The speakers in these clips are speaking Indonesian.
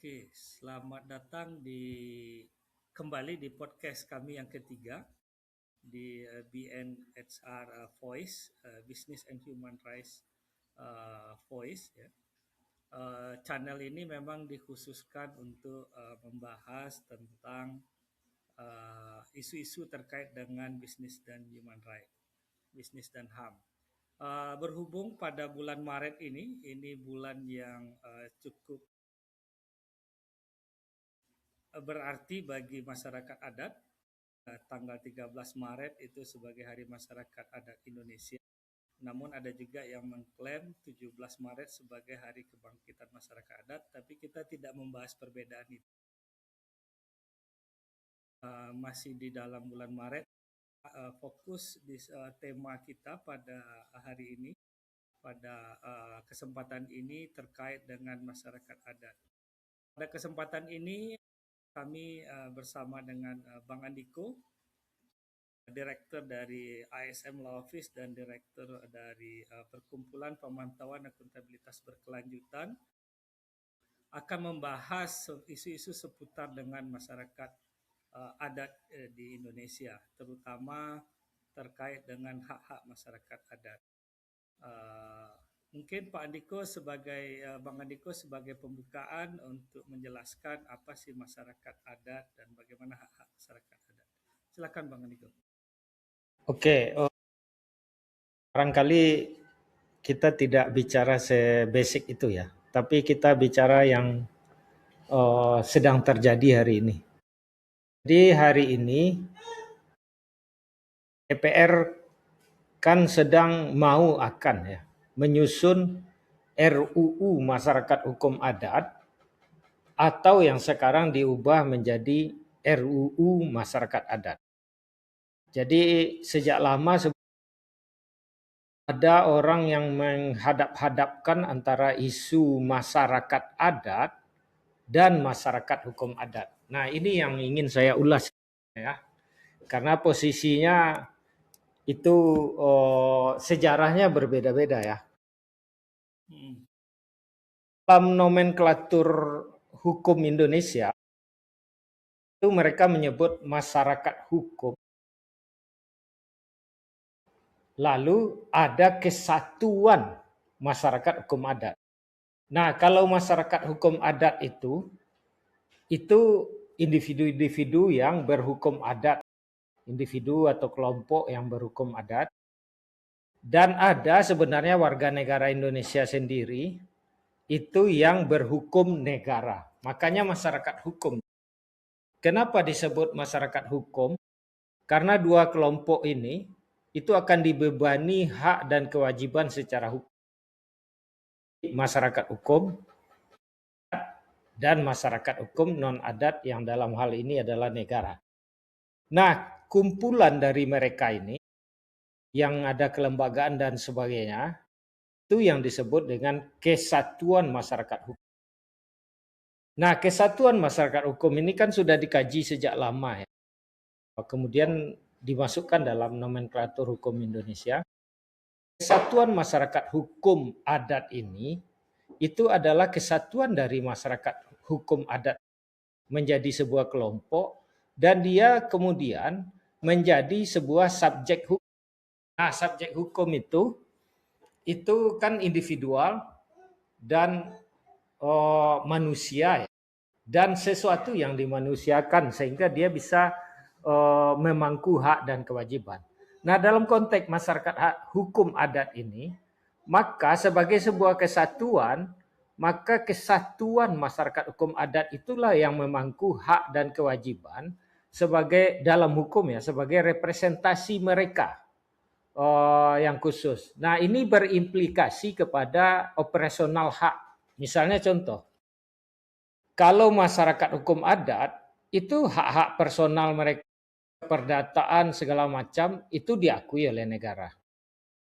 Oke, selamat datang kembali di podcast kami yang ketiga di BNHR Voice, Business and Human Rights Voice. Ya. Channel ini memang dikhususkan untuk membahas tentang isu-isu terkait dengan bisnis dan human right, bisnis dan HAM. Berhubung pada bulan Maret ini bulan yang cukup berarti bagi masyarakat adat. Tanggal 13 Maret itu sebagai Hari Masyarakat Adat Indonesia. Namun ada juga yang mengklaim 17 Maret sebagai Hari Kebangkitan Masyarakat Adat, tapi kita tidak membahas perbedaan itu. Masih di dalam bulan Maret, fokus di tema kita pada hari ini, pada kesempatan ini terkait dengan masyarakat adat. Pada kesempatan ini kami bersama dengan Bang Andiko, Direktur dari ISM Law Office dan Direktur dari Perkumpulan Pemantauan Akuntabilitas Berkelanjutan, akan membahas isu-isu seputar dengan masyarakat adat di Indonesia, terutama terkait dengan hak-hak masyarakat adat. Mungkin Pak Andiko Bang Andiko sebagai pembukaan untuk menjelaskan apa sih masyarakat adat dan bagaimana hak-hak masyarakat adat. Silakan Bang Andiko. Oke, barangkali kita tidak bicara sebasic itu ya, tapi kita bicara yang sedang terjadi hari ini. Jadi hari ini DPR kan sedang akan menyusun RUU Masyarakat Hukum Adat atau yang sekarang diubah menjadi RUU Masyarakat Adat. Jadi sejak lama ada orang yang menghadap-hadapkan antara isu masyarakat adat dan masyarakat hukum adat. Nah, ini yang ingin saya ulas ya. Karena posisinya itu sejarahnya berbeda-beda ya. Dalam nomenklatur hukum Indonesia itu mereka menyebut masyarakat hukum. Lalu ada kesatuan masyarakat hukum adat. Nah, kalau masyarakat hukum adat itu individu-individu yang berhukum adat, individu atau kelompok yang berhukum adat. Dan ada sebenarnya warga negara Indonesia sendiri itu yang berhukum negara. Makanya masyarakat hukum. Kenapa disebut masyarakat hukum? Karena dua kelompok ini itu akan dibebani hak dan kewajiban secara hukum. Masyarakat hukum dan masyarakat hukum non-adat yang dalam hal ini adalah negara. Nah, kumpulan dari mereka ini yang ada kelembagaan dan sebagainya itu yang disebut dengan kesatuan masyarakat hukum. Nah, kesatuan masyarakat hukum ini kan sudah dikaji sejak lama ya. Kemudian dimasukkan dalam nomenklatur hukum Indonesia. Kesatuan masyarakat hukum adat ini itu adalah kesatuan dari masyarakat hukum adat menjadi sebuah kelompok dan dia kemudian menjadi sebuah subjek hukum. Nah, subjek hukum itu kan individual dan manusia ya. Dan sesuatu yang dimanusiakan sehingga dia bisa memangku hak dan kewajiban. Nah, dalam konteks masyarakat hukum adat ini, maka sebagai sebuah kesatuan, maka kesatuan masyarakat hukum adat itulah yang memangku hak dan kewajiban sebagai dalam hukum ya, sebagai representasi mereka yang khusus. Nah, ini berimplikasi kepada operasional hak. Misalnya contoh, kalau masyarakat hukum adat itu hak-hak personal mereka, perdataan segala macam itu diakui oleh negara.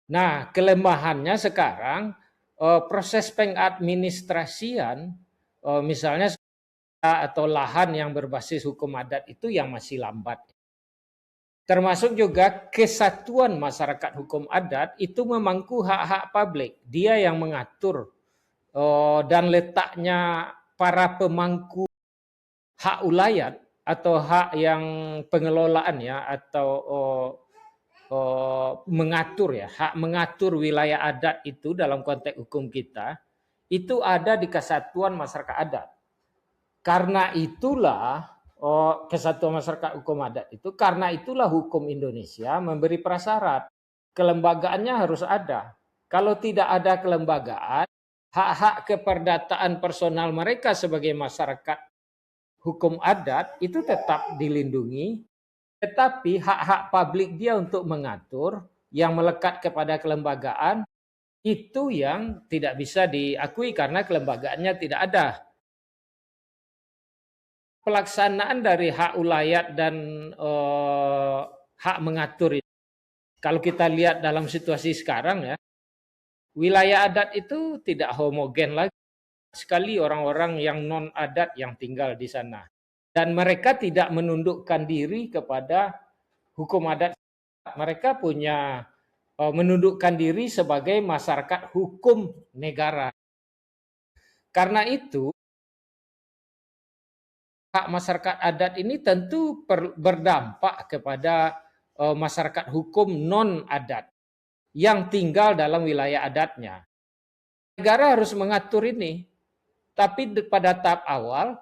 Nah, kelemahannya sekarang proses pengadministrasian misalnya atau lahan yang berbasis hukum adat itu yang masih lambat. Termasuk juga kesatuan masyarakat hukum adat itu memangku hak-hak publik. Dia yang mengatur dan letaknya para pemangku hak ulayat atau hak yang pengelolaan ya atau mengatur ya, hak mengatur wilayah adat itu dalam konteks hukum kita itu ada di Kesatuan Masyarakat Adat. Karena itulah Kesatuan Masyarakat Hukum Adat itu, karena itulah hukum Indonesia memberi prasyarat kelembagaannya harus ada. Kalau tidak ada kelembagaan, hak-hak keperdataan personal mereka sebagai masyarakat hukum adat itu tetap dilindungi, tetapi hak-hak publik dia untuk mengatur yang melekat kepada kelembagaan itu yang tidak bisa diakui karena kelembagaannya tidak ada. Pelaksanaan dari hak ulayat dan hak mengatur itu, kalau kita lihat dalam situasi sekarang ya, wilayah adat itu tidak homogen lagi. Sekali orang-orang yang non adat yang tinggal di sana. Dan mereka tidak menundukkan diri kepada hukum adat. Mereka punya menundukkan diri sebagai masyarakat hukum negara. Karena itu, hak masyarakat adat ini tentu berdampak kepada masyarakat hukum non adat yang tinggal dalam wilayah adatnya. Negara harus mengatur ini, tapi pada tahap awal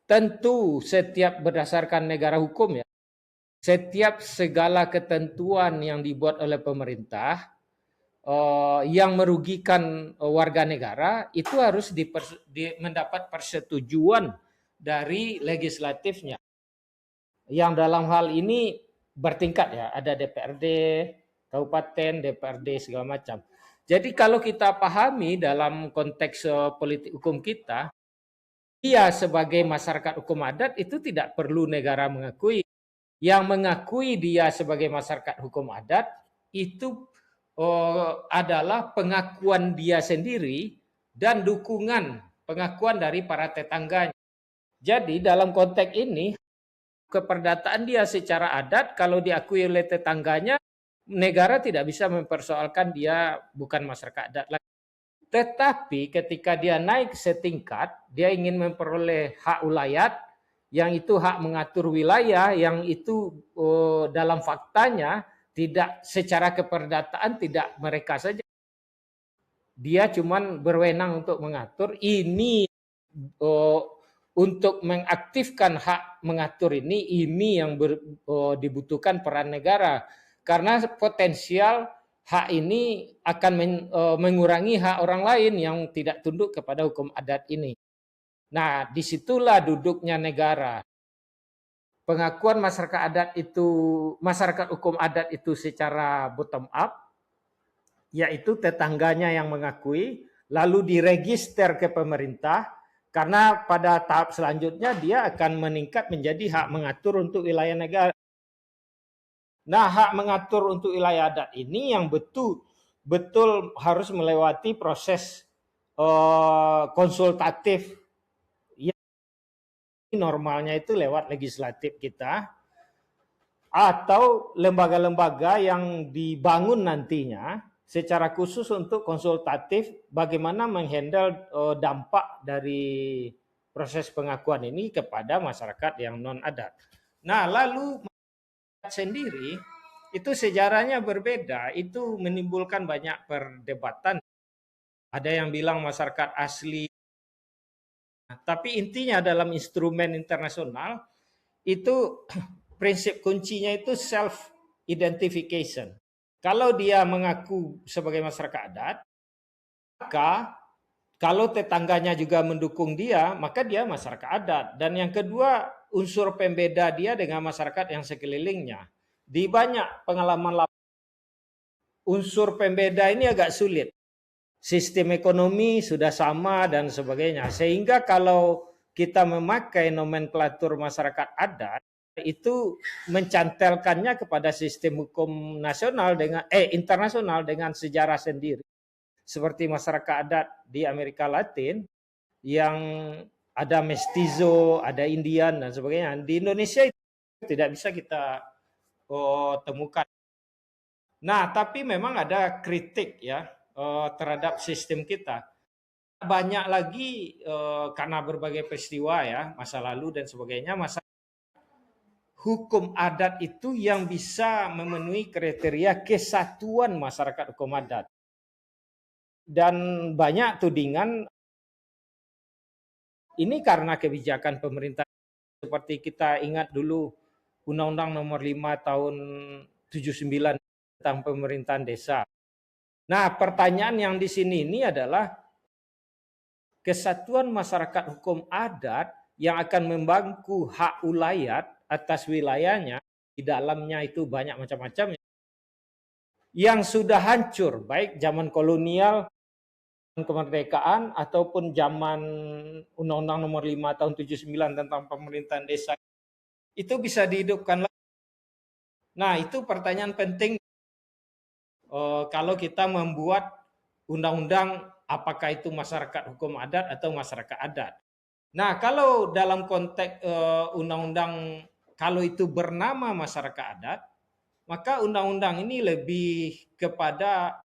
tentu setiap berdasarkan negara hukum ya, setiap segala ketentuan yang dibuat oleh pemerintah yang merugikan warga negara itu harus mendapat persetujuan dari legislatifnya. Yang dalam hal ini bertingkat ya, ada DPRD, kabupaten, DPRD segala macam. Jadi kalau kita pahami dalam konteks politik hukum kita, dia sebagai masyarakat hukum adat itu tidak perlu negara mengakui. Yang mengakui dia sebagai masyarakat hukum adat itu adalah pengakuan dia sendiri dan dukungan pengakuan dari para tetangganya. Jadi dalam konteks ini keperdataan dia secara adat kalau diakui oleh tetangganya, negara tidak bisa mempersoalkan dia bukan masyarakat adat lagi. Tetapi ketika dia naik setingkat, dia ingin memperoleh hak ulayat, yang itu hak mengatur wilayah, yang itu dalam faktanya tidak secara keperdataan tidak mereka saja. Dia cuman berwenang untuk mengatur. Ini untuk mengaktifkan hak mengatur ini yang dibutuhkan peran negara. Karena potensial hak ini akan mengurangi hak orang lain yang tidak tunduk kepada hukum adat ini. Nah, disitulah duduknya negara. Pengakuan masyarakat adat itu, masyarakat hukum adat itu secara bottom up, yaitu tetangganya yang mengakui, lalu diregister ke pemerintah, karena pada tahap selanjutnya dia akan meningkat menjadi hak mengatur untuk wilayah negara. Nah, hak mengatur untuk wilayah adat ini yang betul harus melewati proses konsultatif. Normalnya itu lewat legislatif kita atau lembaga-lembaga yang dibangun nantinya secara khusus untuk konsultatif bagaimana menghandle dampak dari proses pengakuan ini kepada masyarakat yang non adat. Nah, lalu sendiri itu sejarahnya berbeda, itu menimbulkan banyak perdebatan. Ada yang bilang masyarakat asli, tapi intinya dalam instrumen internasional itu prinsip kuncinya itu self identification. Kalau dia mengaku sebagai masyarakat adat, maka kalau tetangganya juga mendukung dia, maka dia masyarakat adat. Dan yang kedua, unsur pembeda dia dengan masyarakat yang sekelilingnya. Di banyak pengalaman unsur pembeda ini agak sulit. Sistem ekonomi sudah sama dan sebagainya. Sehingga kalau kita memakai nomenklatur masyarakat adat, itu mencantelkannya kepada sistem hukum nasional dengan internasional dengan sejarah sendiri. Seperti masyarakat adat di Amerika Latin yang ada mestizo, ada Indian dan sebagainya. Di Indonesia itu tidak bisa kita temukan. Nah, tapi memang ada kritik ya terhadap sistem kita. banyak lagi karena berbagai peristiwa ya, masa lalu dan sebagainya, hukum adat itu yang bisa memenuhi kriteria kesatuan masyarakat hukum adat. Dan banyak tudingan ini karena kebijakan pemerintah, seperti kita ingat dulu Undang-Undang Nomor 5 Tahun 79 tentang pemerintahan desa. Nah, pertanyaan yang di sini ini adalah kesatuan masyarakat hukum adat yang akan membantu hak ulayat atas wilayahnya, di dalamnya itu banyak macam-macam yang sudah hancur, baik zaman kolonial, kemerdekaan, ataupun zaman Undang-Undang Nomor 5 Tahun 79 tentang pemerintahan desa, itu bisa dihidupkan lagi. Nah, itu pertanyaan penting kalau kita membuat undang-undang, apakah itu masyarakat hukum adat atau masyarakat adat. Nah, kalau dalam konteks undang-undang, kalau itu bernama masyarakat adat, maka undang-undang ini lebih kepada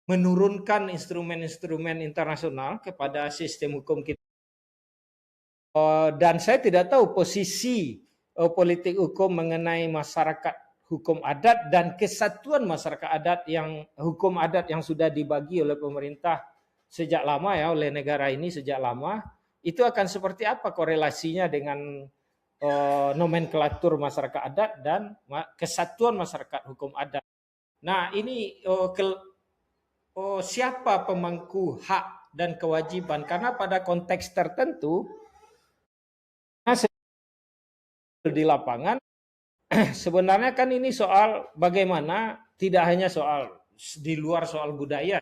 menurunkan instrumen-instrumen internasional kepada sistem hukum kita. Dan saya tidak tahu posisi politik hukum mengenai masyarakat hukum adat dan kesatuan masyarakat adat yang hukum adat yang sudah dibagi oleh pemerintah sejak lama ya, oleh negara ini sejak lama, itu akan seperti apa korelasinya dengan nomenklatur masyarakat adat dan kesatuan masyarakat hukum adat. Nah, ini siapa pemangku hak dan kewajiban, karena pada konteks tertentu di lapangan sebenarnya kan ini soal bagaimana, tidak hanya soal di luar soal budaya,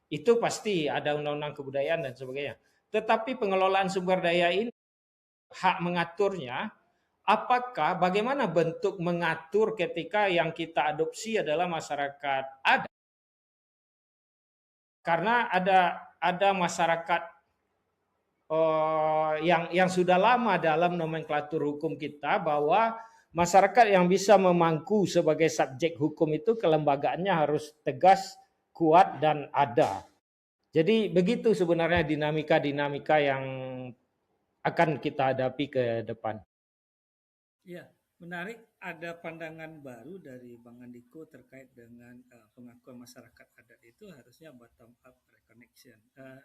itu pasti ada undang-undang kebudayaan dan sebagainya, tetapi pengelolaan sumber daya ini, hak mengaturnya, apakah bagaimana bentuk mengatur ketika yang kita adopsi adalah masyarakat adat. Karena ada masyarakat yang sudah lama dalam nomenklatur hukum kita, bahwa masyarakat yang bisa memangku sebagai subjek hukum itu kelembagaannya harus tegas, kuat, dan ada. Jadi begitu sebenarnya dinamika-dinamika yang akan kita hadapi ke depan. Ya, menarik, ada pandangan baru dari Bang Andiko terkait dengan pengakuan masyarakat adat itu harusnya bottom up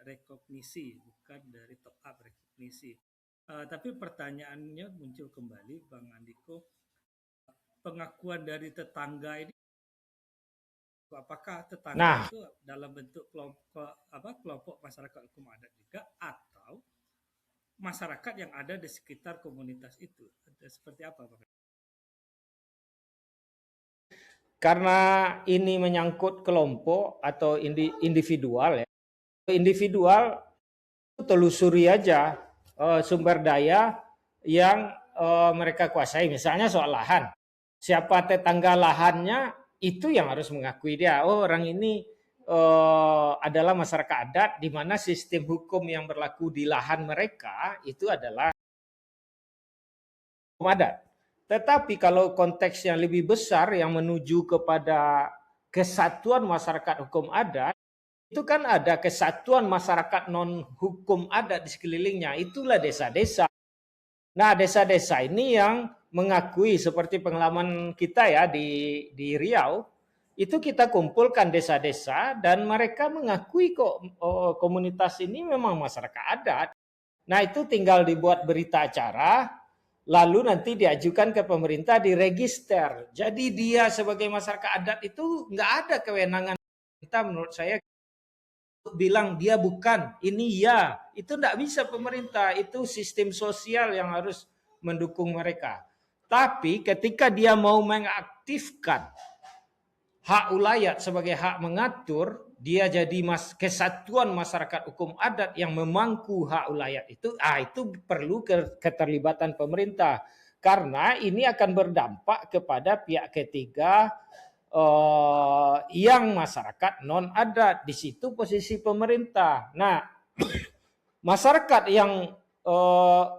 rekognisi, bukan dari top up rekognisi. Tapi pertanyaannya muncul kembali, Bang Andiko, pengakuan dari tetangga ini, apakah tetangga itu dalam bentuk kelompok masyarakat hukum adat juga, atau masyarakat yang ada di sekitar komunitas itu? Seperti apa, Pak? Karena ini menyangkut kelompok atau individual ya. Individual telusuri aja sumber daya yang mereka kuasai, misalnya soal lahan. Siapa tetangga lahannya, itu yang harus mengakui dia. Oh, orang ini adalah masyarakat adat, di mana sistem hukum yang berlaku di lahan mereka itu adalah hukum adat. Tetapi kalau konteks yang lebih besar yang menuju kepada kesatuan masyarakat hukum adat, itu kan ada kesatuan masyarakat non hukum adat di sekelilingnya, itulah desa-desa. Nah, desa-desa ini yang mengakui, seperti pengalaman kita ya di Riau, itu kita kumpulkan desa-desa dan mereka mengakui kok komunitas ini memang masyarakat adat. Nah, itu tinggal dibuat berita acara, lalu nanti diajukan ke pemerintah, diregister. Jadi dia sebagai masyarakat adat itu nggak ada kewenangan kita, menurut saya, bilang dia bukan, ini ya. Itu nggak bisa pemerintah, itu sistem sosial yang harus mendukung mereka. Tapi ketika dia mau mengaktifkan hak ulayat sebagai hak mengatur, dia jadi kesatuan masyarakat hukum adat yang memangku hak ulayat itu perlu keterlibatan pemerintah, karena ini akan berdampak kepada pihak ketiga yang masyarakat non adat. Di situ posisi pemerintah. Nah, masyarakat yang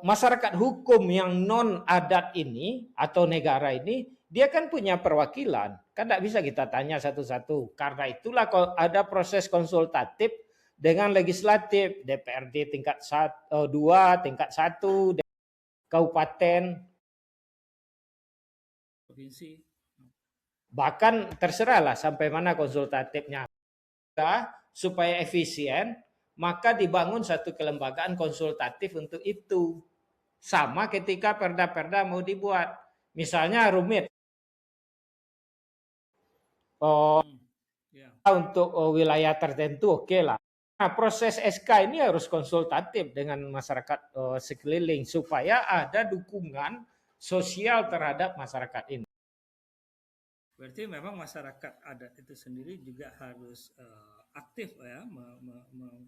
masyarakat hukum yang non adat ini atau negara ini, dia kan punya perwakilan, kan tidak bisa kita tanya satu-satu. Karena itulah ada proses konsultatif dengan legislatif, DPRD tingkat 2, tingkat 1, kabupaten, provinsi. bahkan terserahlah sampai mana konsultatifnya. Supaya efisien, maka dibangun satu kelembagaan konsultatif untuk itu. Sama ketika perda-perda mau dibuat. Misalnya rumit. Untuk wilayah tertentu oke lah. Nah, proses SK ini harus konsultatif dengan masyarakat sekeliling supaya ada dukungan sosial terhadap masyarakat ini. Berarti memang masyarakat adat itu sendiri juga harus aktif ya,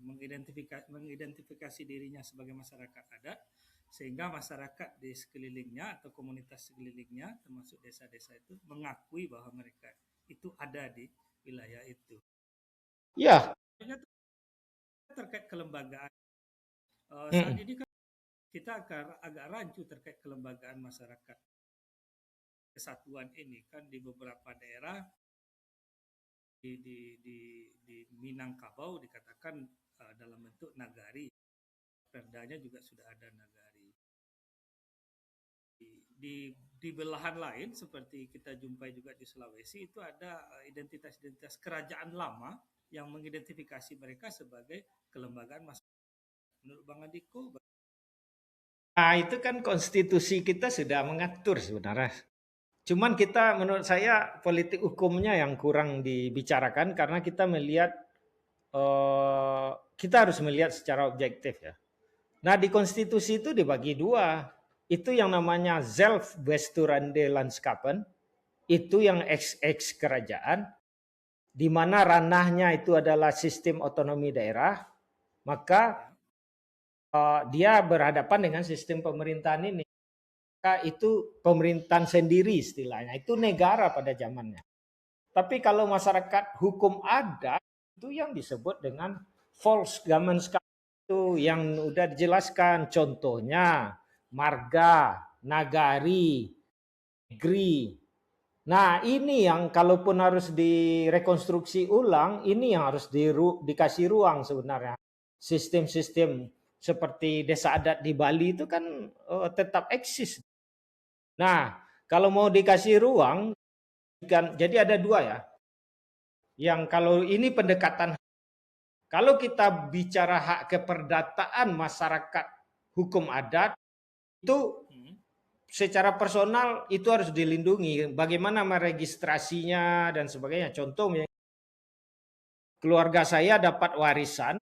mengidentifikasi dirinya sebagai masyarakat adat, sehingga masyarakat di sekelilingnya atau komunitas sekelilingnya termasuk desa-desa itu mengakui bahwa mereka itu ada di wilayah itu. Ya. Terkait kelembagaan, saat ini kan kita agak rancu terkait kelembagaan masyarakat kesatuan ini kan di beberapa daerah di Minangkabau dikatakan dalam bentuk nagari, perdanya juga sudah ada nagari. Di belahan lain seperti kita jumpai juga di Sulawesi itu ada identitas-identitas kerajaan lama yang mengidentifikasi mereka sebagai kelembagaan masyarakat. Menurut Bang Andiko? Nah, itu kan konstitusi kita sudah mengatur sebenarnya. Cuman kita menurut saya politik hukumnya yang kurang dibicarakan karena kita melihat kita harus melihat secara objektif ya. Nah, di konstitusi itu dibagi dua. Itu yang namanya Zelfbesturande Landskapen, itu yang ex kerajaan, di mana ranahnya itu adalah sistem otonomi daerah, maka dia berhadapan dengan sistem pemerintahan ini. Maka itu pemerintahan sendiri istilahnya, itu negara pada zamannya. Tapi kalau masyarakat hukum adat, itu yang disebut dengan Volksgemeenschap, itu yang udah dijelaskan. Contohnya marga, nagari, negeri. Nah, ini yang kalaupun harus direkonstruksi ulang, ini yang harus dikasih ruang sebenarnya. Sistem-sistem seperti desa adat di Bali itu kan tetap eksis. Nah, kalau mau dikasih ruang, jadi ada dua ya. Yang kalau ini pendekatan, kalau kita bicara hak keperdataan masyarakat hukum adat, itu secara personal itu harus dilindungi. Bagaimana meregistrasinya dan sebagainya. Contoh, keluarga saya dapat warisan,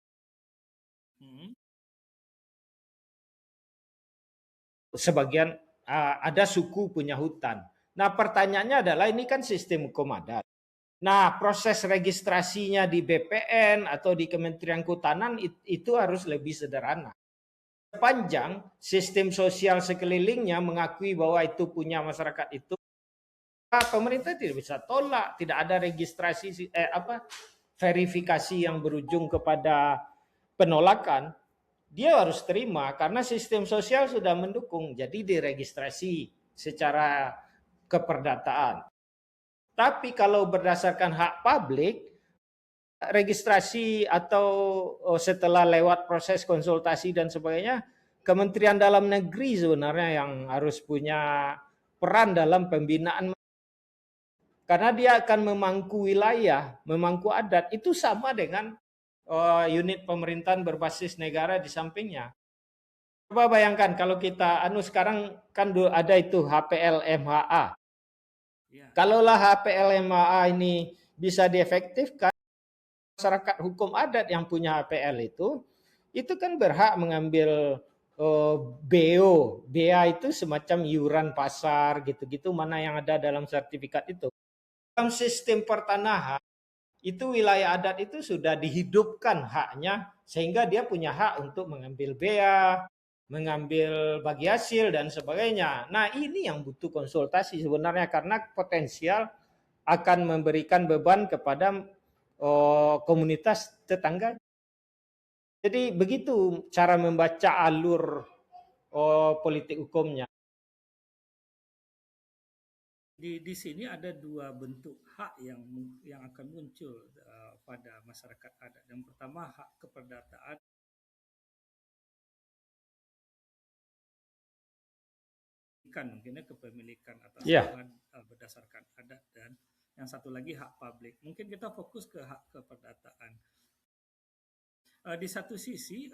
sebagian ada suku punya hutan. Nah, pertanyaannya adalah ini kan sistem hukum adat. Nah, proses registrasinya di BPN atau di Kementerian Kehutanan itu harus lebih sederhana. Sepanjang sistem sosial sekelilingnya mengakui bahwa itu punya masyarakat itu, pemerintah tidak bisa tolak. Tidak ada registrasi verifikasi yang berujung kepada penolakan. Dia harus terima karena sistem sosial sudah mendukung. Jadi diregistrasi secara keperdataan. Tapi kalau berdasarkan hak publik, registrasi atau setelah lewat proses konsultasi dan sebagainya, Kementerian Dalam Negeri sebenarnya yang harus punya peran dalam pembinaan. Karena dia akan memangku wilayah, memangku adat. Itu sama dengan unit pemerintahan berbasis negara di sampingnya. Coba bayangkan kalau kita sekarang kan ada itu HPL-MHA. Kalaulah HPL-MHA ini bisa diefektifkan, masyarakat hukum adat yang punya HPL itu kan berhak mengambil BO. BA itu semacam iuran pasar gitu-gitu, mana yang ada dalam sertifikat itu. Dalam sistem pertanahan, itu wilayah adat itu sudah dihidupkan haknya, sehingga dia punya hak untuk mengambil bea, mengambil bagi hasil, dan sebagainya. Nah, ini yang butuh konsultasi sebenarnya, karena potensial akan memberikan beban kepada komunitas tetangga. Jadi begitu cara membaca alur politik hukumnya. Di sini ada dua bentuk hak yang akan muncul pada masyarakat adat. Yang pertama, hak keperdataan mungkinnya kepemilikan atas lahan berdasarkan adat, dan yang satu lagi hak publik. Mungkin kita fokus ke hak keperdataan. Di satu sisi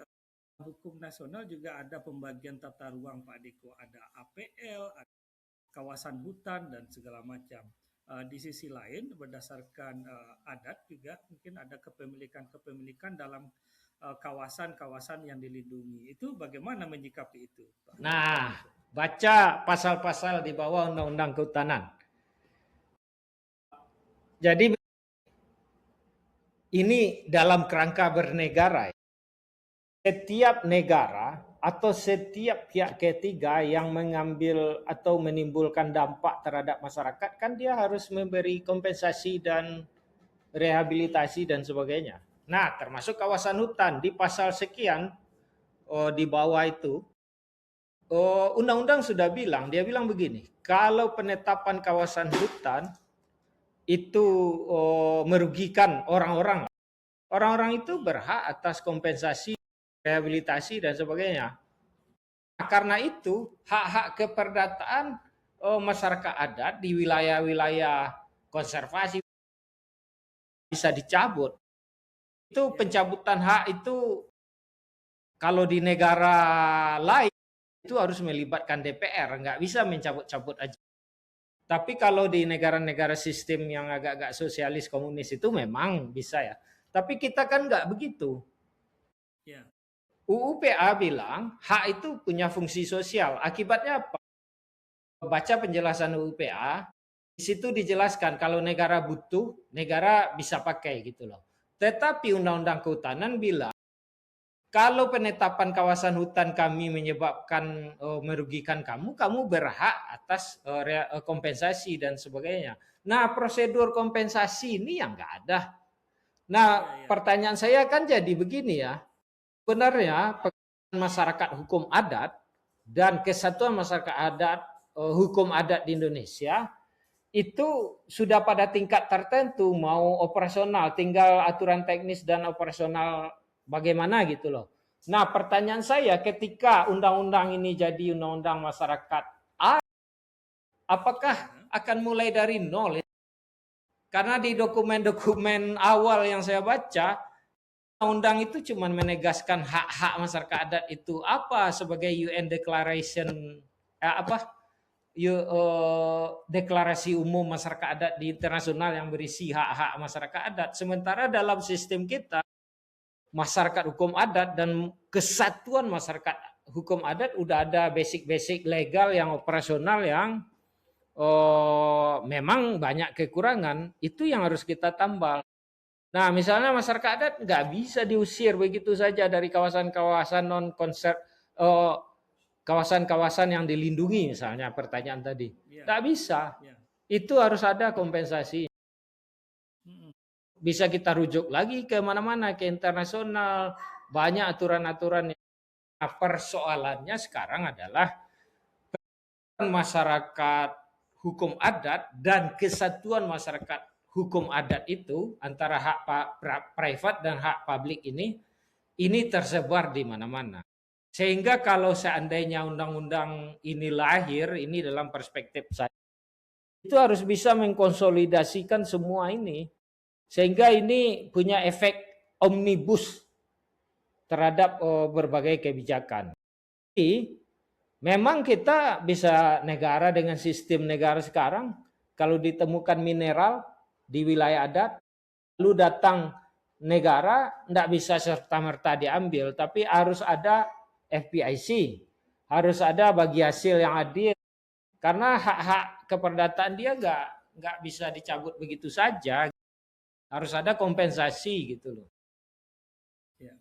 hukum nasional juga ada pembagian tata ruang, Pak Diko, ada APL, ada kawasan hutan dan segala macam. Di sisi lain berdasarkan adat juga mungkin ada kepemilikan dalam kawasan-kawasan yang dilindungi. Itu bagaimana menyikapi itu, Pak? Nah, baca pasal-pasal di bawah Undang-Undang Kehutanan. Jadi ini dalam kerangka bernegara. Setiap negara atau setiap pihak ketiga yang mengambil atau menimbulkan dampak terhadap masyarakat, kan dia harus memberi kompensasi dan rehabilitasi dan sebagainya. Nah, termasuk kawasan hutan di pasal sekian di bawah itu, undang-undang sudah bilang, dia bilang begini, kalau penetapan kawasan hutan itu merugikan orang-orang itu berhak atas kompensasi, rehabilitasi dan sebagainya. Nah, karena itu hak-hak keperdataan masyarakat adat di wilayah-wilayah konservasi bisa dicabut. Itu pencabutan hak itu kalau di negara lain itu harus melibatkan DPR, nggak bisa mencabut-cabut aja. Tapi kalau di negara-negara sistem yang agak-agak sosialis komunis itu memang bisa ya. Tapi kita kan nggak begitu. Ya. UU PA bilang hak itu punya fungsi sosial. Akibatnya apa? Baca penjelasan UU PA, di situ dijelaskan kalau negara butuh, negara bisa pakai gitu loh. Tetapi Undang-Undang Kehutanan bilang kalau penetapan kawasan hutan kami menyebabkan merugikan kamu, kamu berhak atas kompensasi dan sebagainya. Nah, prosedur kompensasi ini yang nggak ada. Nah, pertanyaan saya kan jadi begini ya. Sebenarnya masyarakat hukum adat dan kesatuan masyarakat adat hukum adat di Indonesia itu sudah pada tingkat tertentu, mau operasional, tinggal aturan teknis dan operasional bagaimana gitu loh. Nah, pertanyaan saya ketika undang-undang ini jadi undang-undang masyarakat, apakah akan mulai dari nol? Karena di dokumen-dokumen awal yang saya baca, undang-undang itu cuma menegaskan hak-hak masyarakat adat itu apa sebagai UN Declaration deklarasi umum masyarakat adat di internasional yang berisi hak-hak masyarakat adat. Sementara dalam sistem kita masyarakat hukum adat dan kesatuan masyarakat hukum adat udah ada basic-basic legal yang operasional yang memang banyak kekurangan, itu yang harus kita tambal. Nah, misalnya masyarakat adat nggak bisa diusir begitu saja dari kawasan-kawasan non-konser, kawasan-kawasan yang dilindungi misalnya pertanyaan tadi. Nggak bisa. Itu harus ada kompensasi. Bisa kita rujuk lagi ke mana-mana, ke internasional. Banyak aturan-aturan. Nah, persoalannya sekarang adalah masyarakat hukum adat dan kesatuan masyarakat hukum adat itu antara hak private dan hak publik ini tersebar di mana-mana. Sehingga kalau seandainya undang-undang ini lahir, ini dalam perspektif saya, itu harus bisa mengkonsolidasikan semua ini. Sehingga ini punya efek omnibus terhadap berbagai kebijakan. Jadi, memang kita bisa negara dengan sistem negara sekarang, kalau ditemukan mineral di wilayah adat, lalu datang negara, tidak bisa serta-merta diambil, tapi harus ada FPIC, harus ada bagi hasil yang adil, karena hak-hak keperdataan dia nggak bisa dicabut begitu saja, harus ada kompensasi gitu loh. Ya.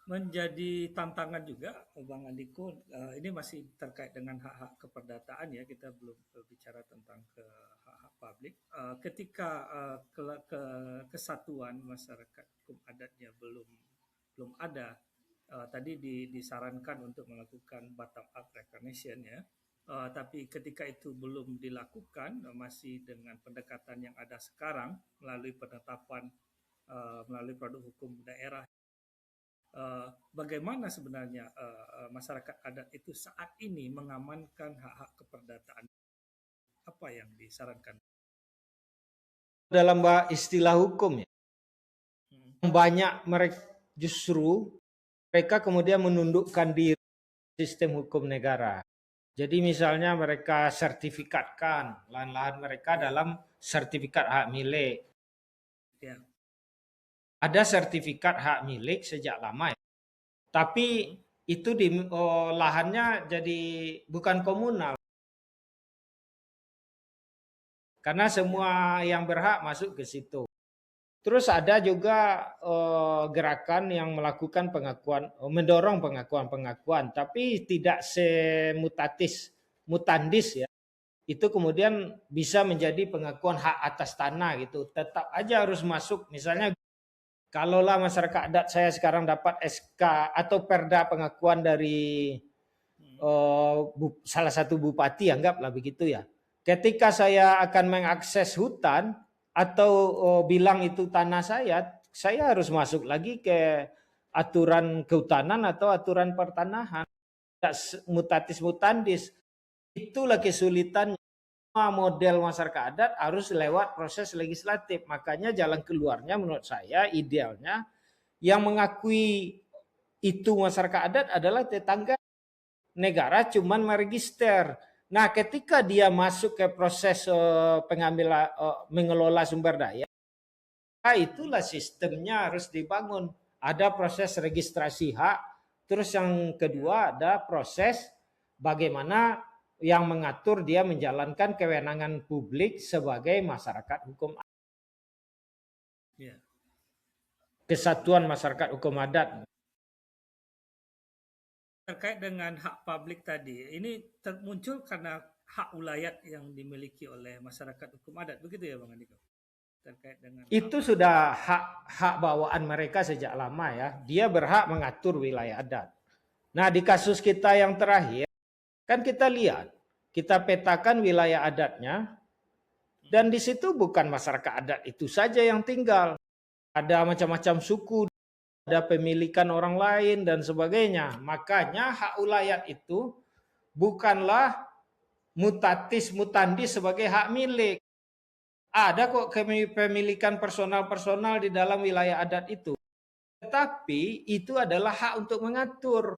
Menjadi tantangan juga, Bang Andiko, ini masih terkait dengan hak-hak keperdataan ya, kita belum bicara tentang ke hak-hak publik. Ketika kesatuan masyarakat hukum adatnya belum ada, tadi disarankan untuk melakukan bottom up recognition ya. Tapi ketika itu belum dilakukan, masih dengan pendekatan yang ada sekarang melalui penetapan melalui produk hukum daerah. Bagaimana sebenarnya masyarakat adat itu saat ini mengamankan hak-hak keperdataan? Apa yang disarankan? Dalam istilah hukum ya, Hmm. banyak mereka justru mereka kemudian menundukkan diri sistem hukum negara. Jadi misalnya mereka sertifikatkan lahan-lahan mereka Ya, dalam sertifikat hak milik. ya. Ada sertifikat hak milik sejak lama ya. Tapi Hmm. itu lahannya jadi bukan komunal. Karena Ya, semua yang berhak masuk ke situ. Terus ada juga gerakan yang melakukan pengakuan, mendorong pengakuan-pengakuan, tapi tidak mutandis ya. Itu kemudian bisa menjadi pengakuan hak atas tanah gitu. Tetap aja harus masuk. Misalnya kalaulah masyarakat adat saya sekarang dapat SK atau Perda pengakuan dari hmm. salah satu bupati, anggaplah begitu ya. Ketika saya akan mengakses hutan atau bilang itu tanah saya harus masuk lagi ke aturan kehutanan atau aturan pertanahan. Mutatis mutandis. Itulah kesulitan model masyarakat adat harus lewat proses legislatif. Makanya jalan keluarnya menurut saya idealnya yang mengakui itu masyarakat adat adalah tetangga. Negara cuman meregister. Nah, ketika dia masuk ke proses pengambilan mengelola sumber daya, itulah sistemnya harus dibangun. Ada proses registrasi hak, terus yang Ya, kedua ada proses bagaimana yang mengatur dia menjalankan kewenangan publik sebagai masyarakat hukum, ya. kesatuan masyarakat hukum adat. Terkait dengan hak publik tadi, ini muncul karena hak ulayat yang dimiliki oleh masyarakat hukum adat, begitu ya Bang Andiko? Terkait dengan hak Itu sudah hak bawaan mereka sejak lama ya. Dia berhak mengatur wilayah adat. Nah, di kasus kita yang terakhir, kan kita lihat, kita petakan wilayah adatnya, dan di situ bukan masyarakat adat itu saja yang tinggal. Ada macam-macam suku, ada pemilikan orang lain, dan sebagainya. Makanya hak ulayat itu bukanlah mutatis mutandis sebagai hak milik. Ada kok pemilikan personal-personal di dalam wilayah adat itu. Tetapi itu adalah hak untuk mengatur.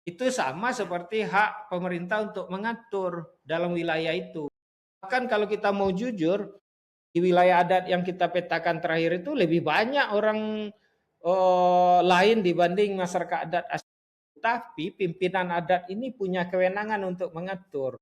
Itu sama seperti hak pemerintah untuk mengatur dalam wilayah itu. Bahkan kalau kita mau jujur, di wilayah adat yang kita petakan terakhir itu lebih banyak orang lain dibanding masyarakat adat asli. Tapi pimpinan adat ini punya kewenangan untuk mengatur.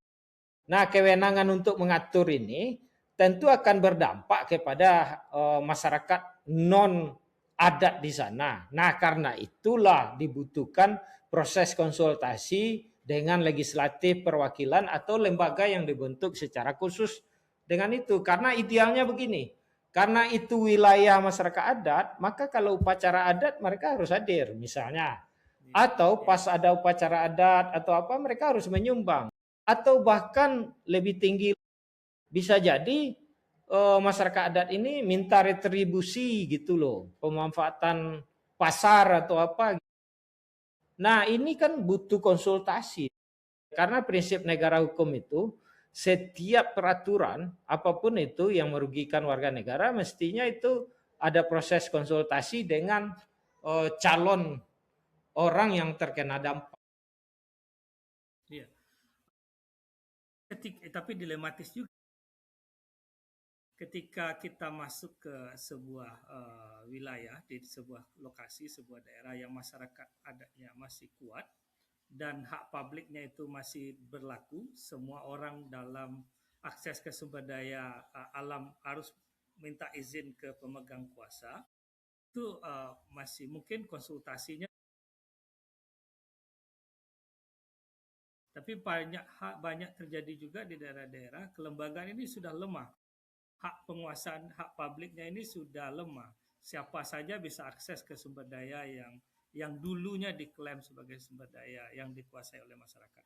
Nah, kewenangan untuk mengatur ini tentu akan berdampak kepada masyarakat non adat di sana. Nah, karena itulah dibutuhkan proses konsultasi dengan legislatif perwakilan atau lembaga yang dibentuk secara khusus dengan itu. Karena idealnya begini, karena itu wilayah masyarakat adat, maka kalau upacara adat mereka harus hadir misalnya. ya, Atau ya, pas ada upacara adat atau apa mereka harus menyumbang. Atau bahkan lebih tinggi bisa jadi masyarakat adat ini minta retribusi gitu loh, pemanfaatan pasar atau apa. Nah, ini kan butuh konsultasi. Karena prinsip negara hukum itu setiap peraturan apapun itu yang merugikan warga negara mestinya itu ada proses konsultasi dengan calon orang yang terkena dampak. ya. Tapi dilematis juga ketika kita masuk ke sebuah wilayah, di sebuah lokasi, sebuah daerah yang masyarakat adatnya masih kuat dan hak publiknya itu masih berlaku, semua orang dalam akses ke sumber daya alam harus minta izin ke pemegang kuasa, itu masih mungkin konsultasinya. Tapi banyak terjadi juga di daerah-daerah kelembagaan ini sudah lemah. Hak penguasaan hak publiknya ini sudah lemah. Siapa saja bisa akses ke sumber daya yang dulunya diklaim sebagai sumber daya yang dikuasai oleh masyarakat.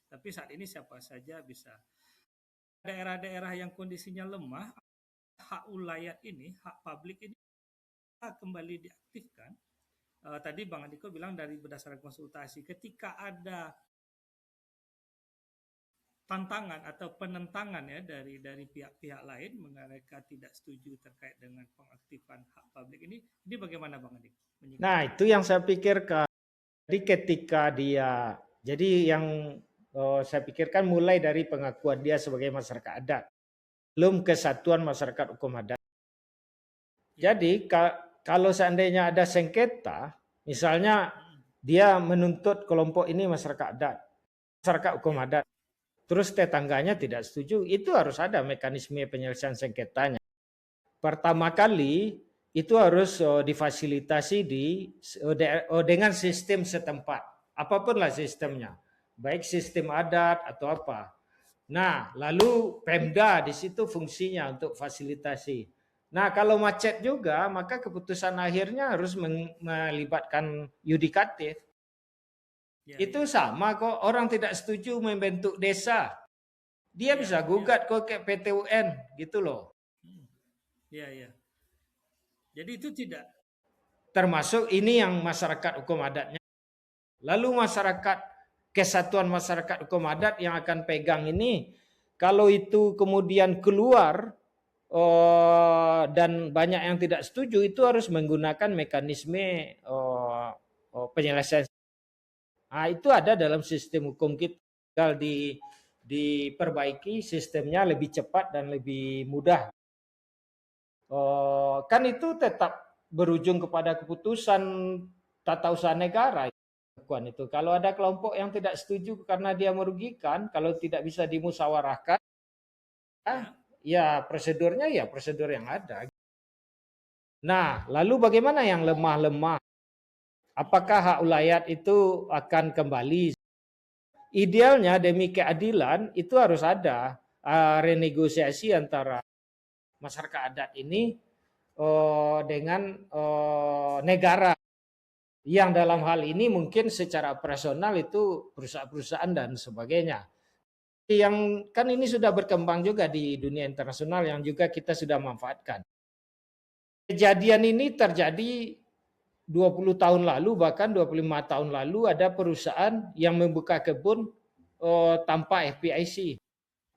Tapi saat ini siapa saja bisa. Daerah-daerah yang kondisinya lemah, hak ulayat ini, hak publik ini kembali diaktifkan. Tadi Bang Andiko bilang dari berdasarkan konsultasi, ketika ada tantangan atau penentangan ya dari pihak-pihak lain, mereka tidak setuju terkait dengan pengaktifan hak publik ini bagaimana Bang Andiko? Nah, itu yang saya pikirkan. Jadi ketika dia, jadi yang saya pikirkan mulai dari pengakuan dia sebagai masyarakat adat, belum kesatuan masyarakat hukum adat. Jadi kalau seandainya ada sengketa, misalnya dia menuntut kelompok ini masyarakat adat, masyarakat hukum adat, terus tetangganya tidak setuju, itu harus ada mekanisme penyelesaian sengketanya. Pertama kali itu harus difasilitasi dengan sistem setempat, apapun lah sistemnya, baik sistem adat atau apa. Nah, lalu Pemda di situ fungsinya untuk fasilitasi. Nah, kalau macet juga, maka keputusan akhirnya harus melibatkan yudikatif. Itu sama kok, orang tidak setuju membentuk desa, dia bisa gugat kok ke PT UN gitu loh. Iya. Jadi itu tidak. Termasuk ini yang masyarakat hukum adatnya. Lalu masyarakat, kesatuan masyarakat hukum adat yang akan pegang ini, kalau itu kemudian keluar dan banyak yang tidak setuju, itu harus menggunakan mekanisme penyelesaian. Nah, itu ada dalam sistem hukum kita, tinggal diperbaiki sistemnya lebih cepat dan lebih mudah. Kan itu tetap berujung kepada keputusan tata usaha negara. Itu kalau ada kelompok yang tidak setuju karena dia merugikan, kalau tidak bisa dimusyawarahkan, ya prosedurnya ya prosedur yang ada. Nah, lalu bagaimana yang lemah-lemah? Apakah hak ulayat itu akan kembali? Idealnya demi keadilan itu harus ada renegosiasi antara masyarakat adat ini dengan negara, yang dalam hal ini mungkin secara operasional itu perusahaan-perusahaan dan sebagainya. Yang kan ini sudah berkembang juga di dunia internasional yang juga kita sudah manfaatkan. Kejadian ini terjadi 20 tahun lalu, bahkan 25 tahun lalu ada perusahaan yang membuka kebun tanpa FPIC.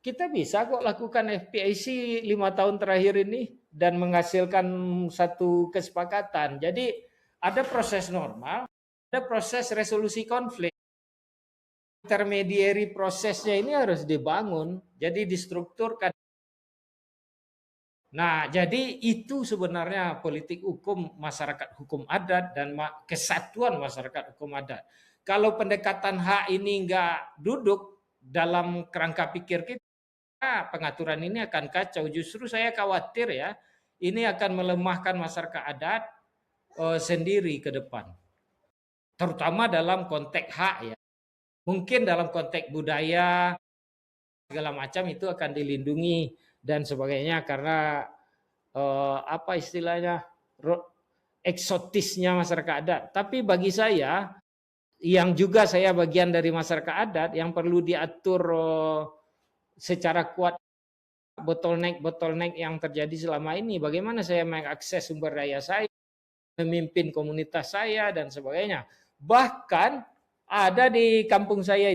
Kita bisa kok lakukan FPIC 5 tahun terakhir ini dan menghasilkan satu kesepakatan. Jadi ada proses normal, ada proses resolusi konflik. Intermediary prosesnya ini harus dibangun, jadi distrukturkan. Nah, jadi itu sebenarnya politik hukum masyarakat hukum adat dan kesatuan masyarakat hukum adat. Kalau pendekatan hak ini enggak duduk dalam kerangka pikir kita, pengaturan ini akan kacau. Justru saya khawatir ya, ini akan melemahkan masyarakat adat sendiri ke depan. Terutama dalam konteks hak ya. Mungkin dalam konteks budaya segala macam itu akan dilindungi dan sebagainya karena apa istilahnya eksotisnya masyarakat adat. Tapi bagi saya yang juga saya bagian dari masyarakat adat yang perlu diatur secara kuat bottleneck yang terjadi selama ini. Bagaimana saya mengakses sumber daya saya, memimpin komunitas saya dan sebagainya. Bahkan ada di kampung saya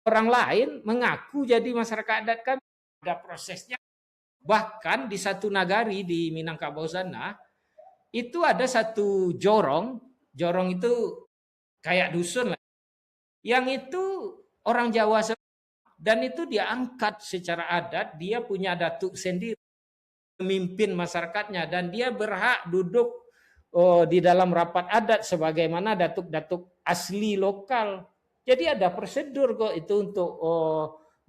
orang lain mengaku jadi masyarakat adat kami, ada prosesnya. Bahkan di satu nagari di Minangkabau sana itu ada satu jorong itu kayak dusun lah. Yang itu orang Jawa dan itu dia angkat secara adat, dia punya datuk sendiri memimpin masyarakatnya dan dia berhak duduk di dalam rapat adat sebagaimana datuk-datuk asli lokal. Jadi ada prosedur kok itu untuk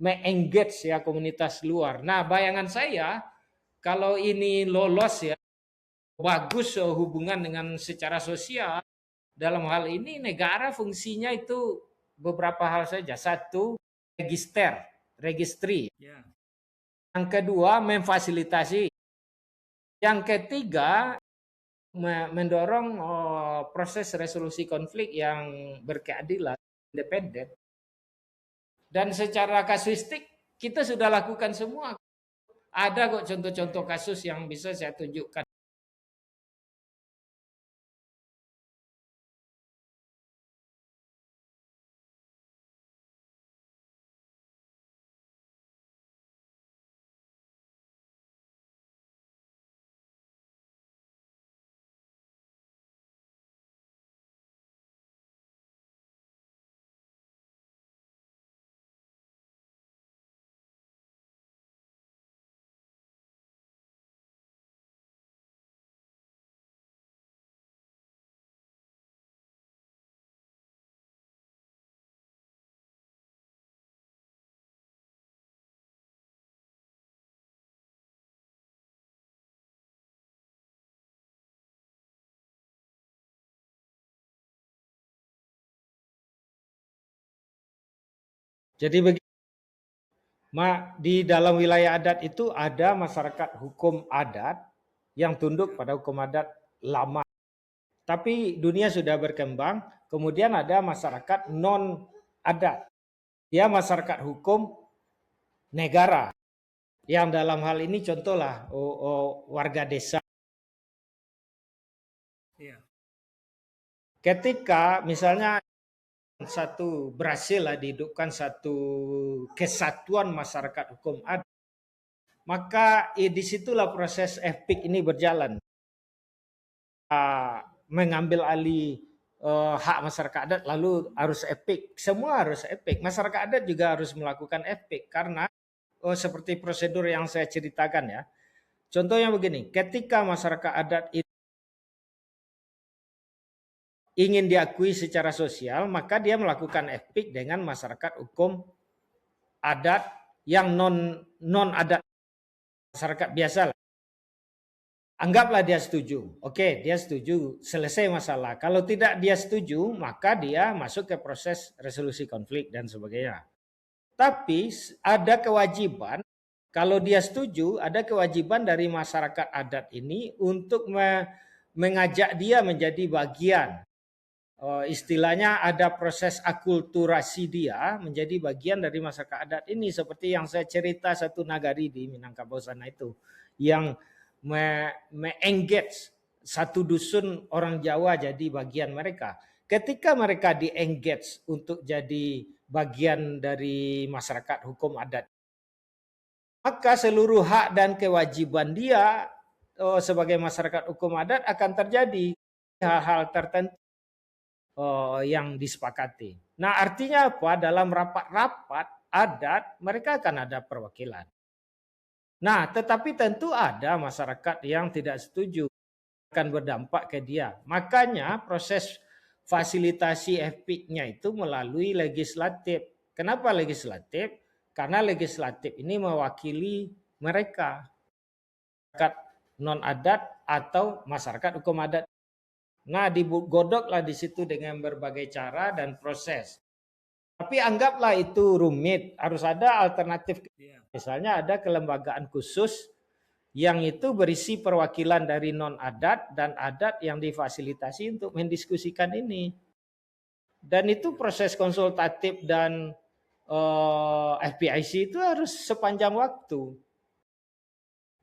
me-engage ya komunitas luar. Nah, bayangan saya kalau ini lolos ya bagus hubungan dengan secara sosial. Dalam hal ini negara fungsinya itu beberapa hal saja. Satu, registri. Yang kedua, memfasilitasi. Yang ketiga, mendorong proses resolusi konflik yang berkeadilan, independen. Dan secara kasuistik kita sudah lakukan semua. Ada kok contoh-contoh kasus yang bisa saya tunjukkan. Jadi begini, di dalam wilayah adat itu ada masyarakat hukum adat yang tunduk pada hukum adat lama. Tapi dunia sudah berkembang, kemudian ada masyarakat non adat. Dia masyarakat hukum negara. Yang dalam hal ini contohlah warga desa. Ketika misalnya berhasil dihidupkan satu kesatuan masyarakat hukum adat, maka disitulah proses FPIK ini berjalan. Mengambil alih hak masyarakat adat lalu harus FPIK. Semua harus FPIK. Masyarakat adat juga harus melakukan FPIK karena seperti prosedur yang saya ceritakan ya. Contohnya begini, ketika masyarakat adat itu ingin diakui secara sosial, maka dia melakukan FPIK dengan masyarakat hukum adat yang non adat, masyarakat biasa lah. Anggaplah dia setuju. Oke, dia setuju, selesai masalah. Kalau tidak dia setuju, maka dia masuk ke proses resolusi konflik dan sebagainya. Tapi ada kewajiban, kalau dia setuju, ada kewajiban dari masyarakat adat ini untuk mengajak dia menjadi bagian. Istilahnya ada proses akulturasi dia menjadi bagian dari masyarakat adat ini. Seperti yang saya cerita satu nagari di Minangkabau sana itu. Yang me-engage satu dusun orang Jawa jadi bagian mereka. Ketika mereka di-engage untuk jadi bagian dari masyarakat hukum adat, maka seluruh hak dan kewajiban dia sebagai masyarakat hukum adat akan terjadi hal-hal tertentu yang disepakati. Nah, artinya apa? Dalam rapat-rapat adat mereka akan ada perwakilan. Nah, tetapi tentu ada masyarakat yang tidak setuju, akan berdampak ke dia. Makanya proses fasilitasi FPIK-nya itu melalui legislatif. Kenapa legislatif? Karena legislatif ini mewakili mereka, masyarakat non-adat atau masyarakat hukum adat. Nah, digodoklah di situ dengan berbagai cara dan proses. Tapi anggaplah itu rumit, harus ada alternatif. Misalnya ada kelembagaan khusus yang itu berisi perwakilan dari non-adat dan adat yang difasilitasi untuk mendiskusikan ini. Dan itu proses konsultatif dan FPIC itu harus sepanjang waktu.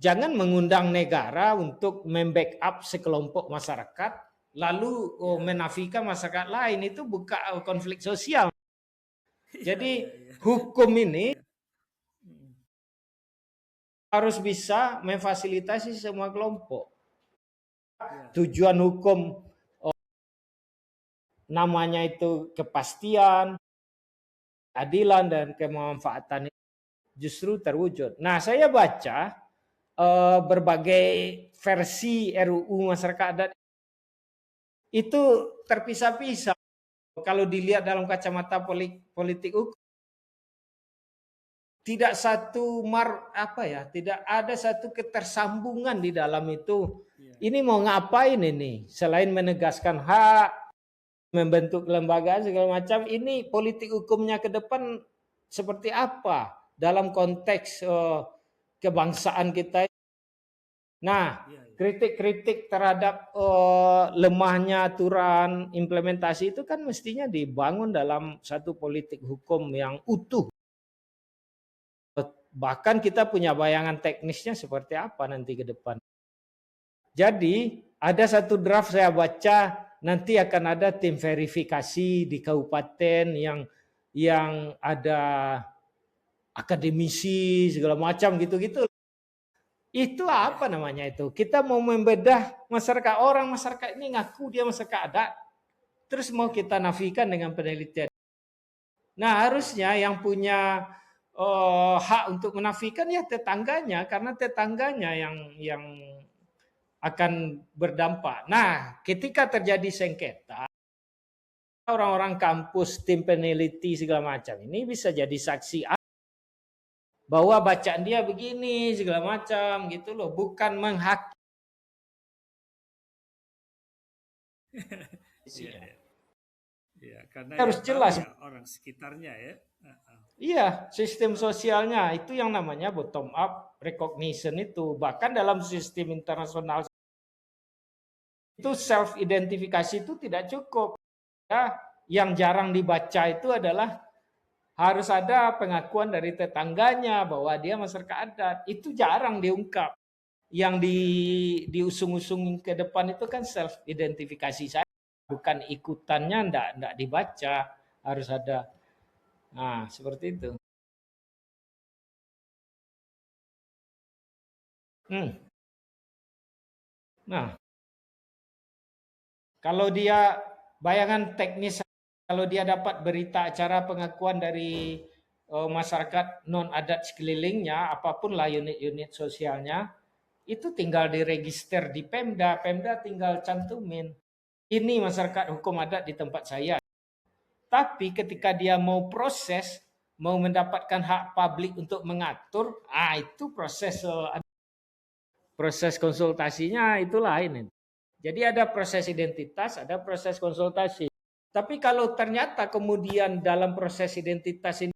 Jangan mengundang negara untuk membackup sekelompok masyarakat, lalu menafikan masyarakat lain, itu buka konflik sosial. Jadi hukum ini harus bisa memfasilitasi semua kelompok. Tujuan hukum namanya itu kepastian, keadilan dan kemanfaatan justru terwujud. Nah, saya baca berbagai versi RUU masyarakat adat itu terpisah-pisah. Kalau dilihat dalam kacamata politik hukum, tidak tidak ada satu ketersambungan di dalam itu. Ini mau ngapain ini? Selain menegaskan hak, membentuk kelembagaan segala macam, ini politik hukumnya ke depan seperti apa dalam konteks kebangsaan kita. Nah, kritik-kritik terhadap lemahnya aturan implementasi itu kan mestinya dibangun dalam satu politik hukum yang utuh. Bahkan kita punya bayangan teknisnya seperti apa nanti ke depan. Jadi ada satu draft saya baca, nanti akan ada tim verifikasi di kabupaten yang ada akademisi segala macam gitu-gitu. Itu apa namanya itu? Kita mau membedah masyarakat, orang masyarakat ini ngaku dia masyarakat adat, terus mau kita nafikan dengan penelitian. Nah, harusnya yang punya hak untuk menafikan ya tetangganya, karena tetangganya yang akan berdampak. Nah, ketika terjadi sengketa, orang-orang kampus, tim peneliti segala macam ini bisa jadi saksi bahwa bacaan dia begini segala macam gitu loh, bukan menghakimi. Ya, karena Harus jelas. ya orang sekitarnya ya. Iya, sistem sosialnya itu yang namanya bottom up recognition itu. Bahkan dalam sistem internasional itu self identifikasi itu tidak cukup. Ya, yang jarang dibaca itu adalah harus ada pengakuan dari tetangganya bahwa dia masyarakat adat. Itu jarang diungkap. Yang diusung-usung ke depan itu kan self identifikasi saya, bukan ikutannya enggak dibaca, harus ada. Nah, seperti itu. Nah, kalau dia bayangan teknis, kalau dia dapat berita acara pengakuan dari masyarakat non adat sekelilingnya, apapun lah unit-unit sosialnya, itu tinggal diregister di Pemda, Pemda tinggal cantumin ini masyarakat hukum adat di tempat saya. Tapi ketika dia mau proses, mau mendapatkan hak publik untuk mengatur, itu proses konsultasinya itu lain. Jadi ada proses identitas, ada proses konsultasi. Tapi kalau ternyata kemudian dalam proses identitas ini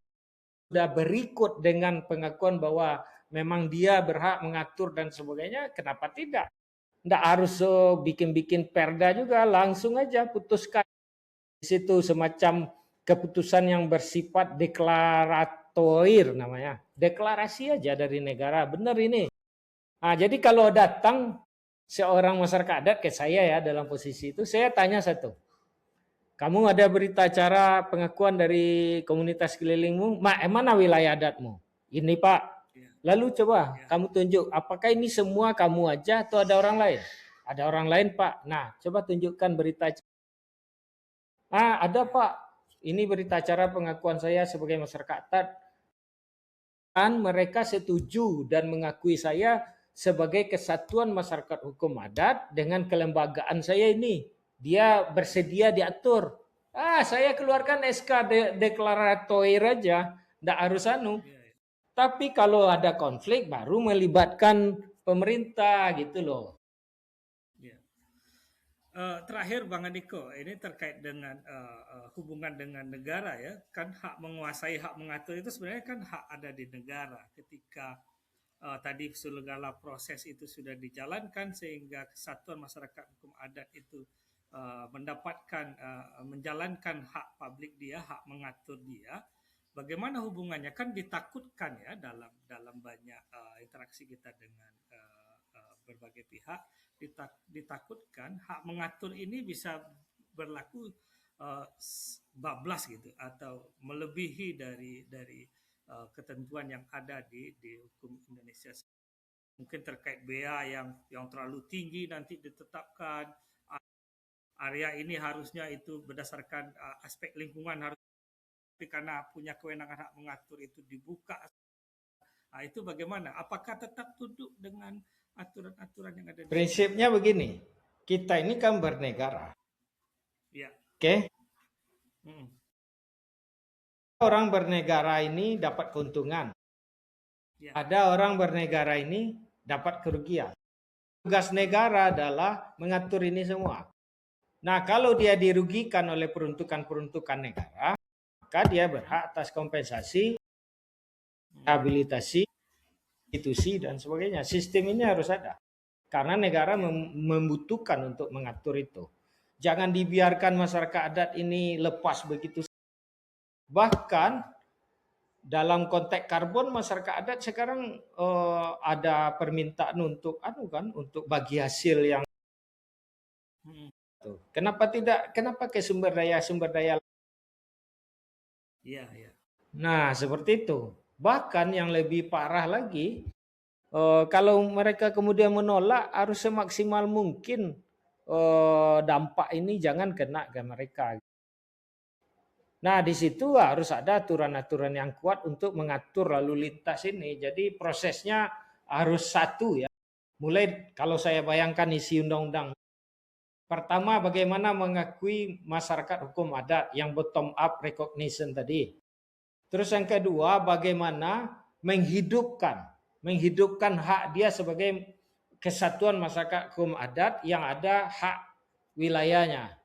sudah berikut dengan pengakuan bahwa memang dia berhak mengatur dan sebagainya, kenapa tidak? Tidak harus bikin-bikin perda juga, langsung aja putuskan. Di situ semacam keputusan yang bersifat deklaratoir namanya. Deklarasi aja dari negara, benar ini. Nah, jadi kalau datang seorang masyarakat adat kayak saya ya dalam posisi itu, saya tanya satu. Kamu ada berita acara pengakuan dari komunitas kelilingmu, mana wilayah adatmu? Ini Pak. Lalu coba kamu tunjuk, apakah ini semua kamu aja atau ada orang lain? Ada orang lain Pak. Nah, coba tunjukkan berita acara. Ada Pak. Ini berita acara pengakuan saya sebagai masyarakat adat. Dan mereka setuju dan mengakui saya sebagai kesatuan masyarakat hukum adat dengan kelembagaan saya ini. Dia bersedia diatur. Saya keluarkan SK deklaratoir aja, enggak harus anu. Tapi kalau ada konflik baru melibatkan pemerintah gitu loh. Terakhir Bang Andiko, ini terkait dengan hubungan dengan negara ya, kan hak menguasai, hak mengatur itu sebenarnya kan hak ada di negara. Ketika tadi segala proses itu sudah dijalankan sehingga kesatuan masyarakat hukum adat itu mendapatkan menjalankan hak publik dia, hak mengatur dia. Bagaimana hubungannya? Kan ditakutkan ya dalam banyak interaksi kita dengan berbagai pihak, ditakutkan hak mengatur ini bisa berlaku bablas gitu atau melebihi dari ketentuan yang ada di hukum Indonesia. Mungkin terkait bea yang terlalu tinggi nanti ditetapkan, area ini harusnya itu berdasarkan aspek lingkungan, harus tapi karena punya kewenangan hak mengatur itu dibuka. Itu bagaimana? Apakah tetap tunduk dengan aturan-aturan yang ada? Prinsipnya begini, kita ini kan bernegara. Ya. Oke? Orang bernegara ini dapat keuntungan. Ya. Ada orang bernegara ini dapat kerugian. Tugas negara adalah mengatur ini semua. Nah, kalau dia dirugikan oleh peruntukan-peruntukan negara, maka dia berhak atas kompensasi, rehabilitasi, institusi, dan sebagainya. Sistem ini harus ada. Karena negara membutuhkan untuk mengatur itu. Jangan dibiarkan masyarakat adat ini lepas begitu. Bahkan dalam konteks karbon masyarakat adat sekarang ada permintaan untuk untuk bagi hasil yang tuh. Kenapa ke sumber daya. Iya, iya. Nah, seperti itu. Bahkan yang lebih parah lagi, kalau mereka kemudian menolak harus semaksimal mungkin dampak ini jangan kena ke mereka. Nah, di situ harus ada aturan-aturan yang kuat untuk mengatur lalu lintas ini. Jadi prosesnya harus satu ya. Mulai kalau saya bayangkan isi undang-undang. Pertama, bagaimana mengakui masyarakat hukum adat yang bottom up recognition tadi. Terus yang kedua, bagaimana menghidupkan hak dia sebagai kesatuan masyarakat hukum adat yang ada hak wilayahnya,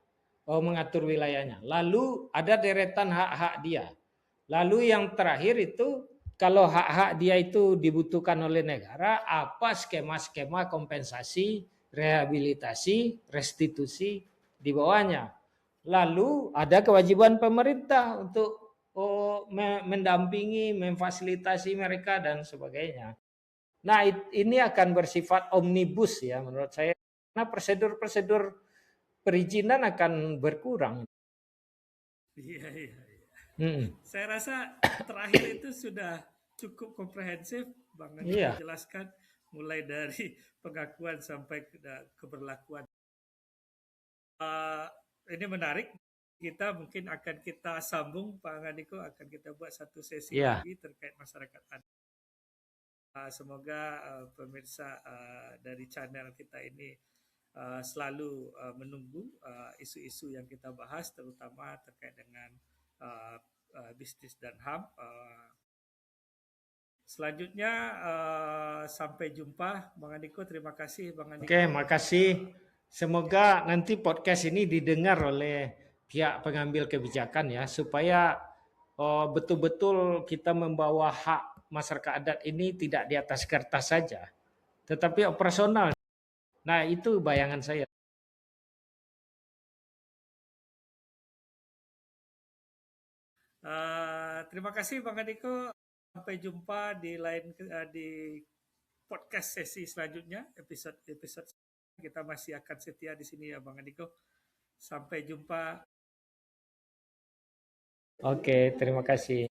mengatur wilayahnya. Lalu ada deretan hak-hak dia. Lalu yang terakhir itu kalau hak-hak dia itu dibutuhkan oleh negara, apa skema-skema kompensasi, rehabilitasi, restitusi di bawahnya. Lalu ada kewajiban pemerintah untuk mendampingi, memfasilitasi mereka dan sebagainya. Nah, ini akan bersifat omnibus ya menurut saya. Karena prosedur-prosedur perizinan akan berkurang. Iya, iya, iya. Hmm. Saya rasa terakhir itu sudah cukup komprehensif, Bang Andiko Iya. jelaskan mulai dari pengakuan sampai keberlakuan. Ini menarik. Kita mungkin akan kita sambung, Pak Andiko, akan kita buat satu sesi Iya. lagi terkait masyarakat adat. Semoga pemirsa dari channel kita ini selalu menunggu isu-isu yang kita bahas, terutama terkait dengan bisnis dan HAM. Selanjutnya sampai jumpa, Bang Andiko. Terima kasih, Bang Andiko. Oke, makasih. Semoga nanti podcast ini didengar oleh pihak pengambil kebijakan ya, supaya betul-betul kita membawa hak masyarakat adat ini tidak di atas kertas saja, tetapi operasional. Nah, itu bayangan saya. Terima kasih, Bang Andiko. Sampai jumpa di podcast sesi selanjutnya, episode kita masih akan setia di sini ya, Bang Andiko. Sampai jumpa. Oke, terima kasih.